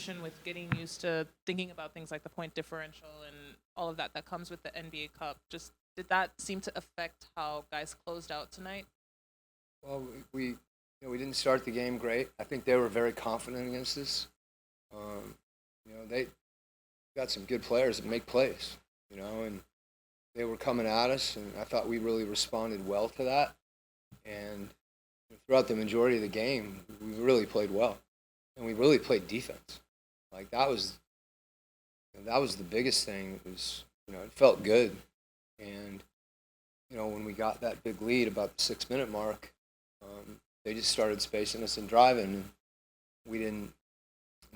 transition with getting used to thinking about things like the point differential and all of that that comes with the NBA Cup. Just did that seem to affect how guys closed out tonight? Well, we didn't start the game great. I think they were very confident against us. They got some good players that make plays, and they were coming at us, and I thought we really responded well to that. And throughout the majority of the game, we really played well, and we really played defense. Like that was the biggest thing. It was it felt good, and when we got that big lead about the 6-minute mark, they just started spacing us and driving, and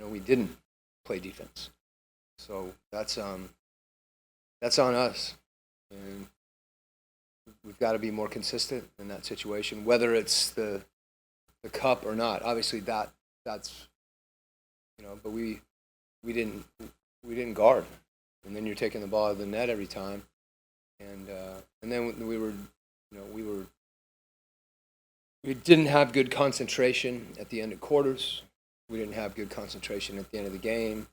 we didn't play defense. So that's on us, and we've got to be more consistent in that situation, whether it's the cup or not. Obviously, that's but we didn't guard, and then you're taking the ball out of the net every time, and then we didn't have good concentration at the end of quarters. We didn't have good concentration at the end of the game.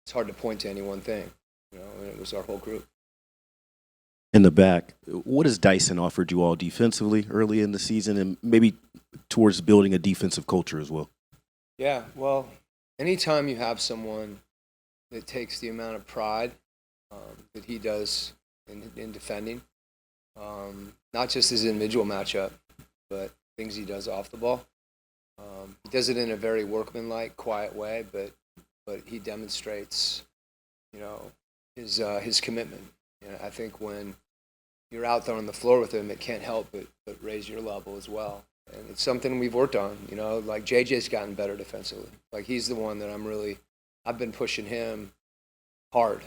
It's hard to point to any one thing, and it was our whole group. In the back, what has Dyson offered you all defensively early in the season and maybe towards building a defensive culture as well? Yeah, well, anytime you have someone that takes the amount of pride that he does in defending, not just his individual matchup, but things he does off the ball. He does it in a very workmanlike, quiet way, but he demonstrates, his commitment. And I think when you're out there on the floor with him, it can't help but raise your level as well. And it's something we've worked on. Like JJ's gotten better defensively. Like he's the one that I've been pushing him hard,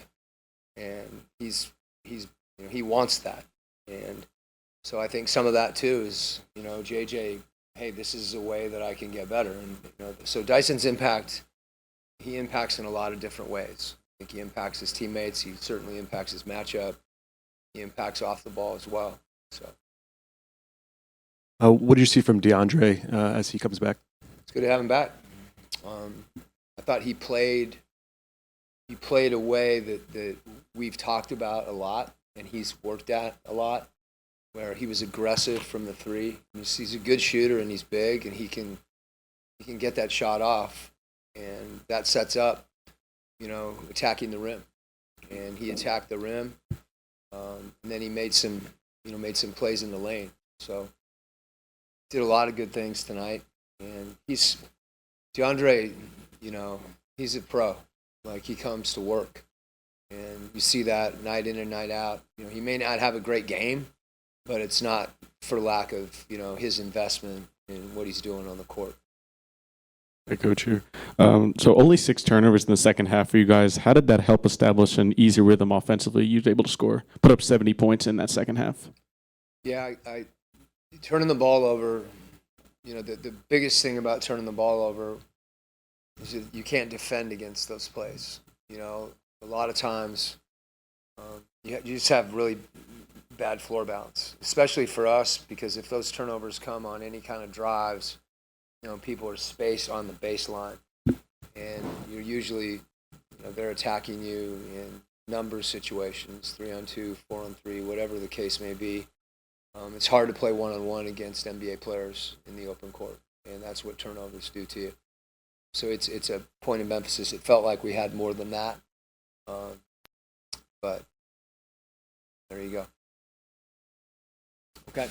and he wants that. And so I think some of that too is, JJ, hey, this is a way that I can get better. And so Dyson's impact, he impacts in a lot of different ways. I think he impacts his teammates. He certainly impacts his matchup. He impacts off the ball as well. So, what do you see from DeAndre as he comes back? It's good to have him back. I thought he played a way that we've talked about a lot, and he's worked at a lot, where he was aggressive from the three. He's a good shooter, and he's big, and he can get that shot off, and that sets up, attacking the rim. And he attacked the rim, and then he made some plays in the lane. So did a lot of good things tonight, and DeAndre, he's a pro. Like he comes to work, and you see that night in and night out. He may not have a great game, but it's not for lack of, his investment in what he's doing on the court. Hey, Coach here. So only 6 turnovers in the second half for you guys. How did that help establish an easy rhythm offensively? You were able to put up 70 points in that second half. Yeah, I turning the ball over, the biggest thing about turning the ball over is that you can't defend against those plays. A lot of times you just have really bad floor balance, especially for us, because if those turnovers come on any kind of drives, people are spaced on the baseline, and you're usually, they're attacking you in number situations, 3-on-2, 4-on-3, whatever the case may be. It's hard to play one-on-one against NBA players in the open court, and that's what turnovers do to you. So it's a point of emphasis. It felt like we had more than that, but there you go. Okay.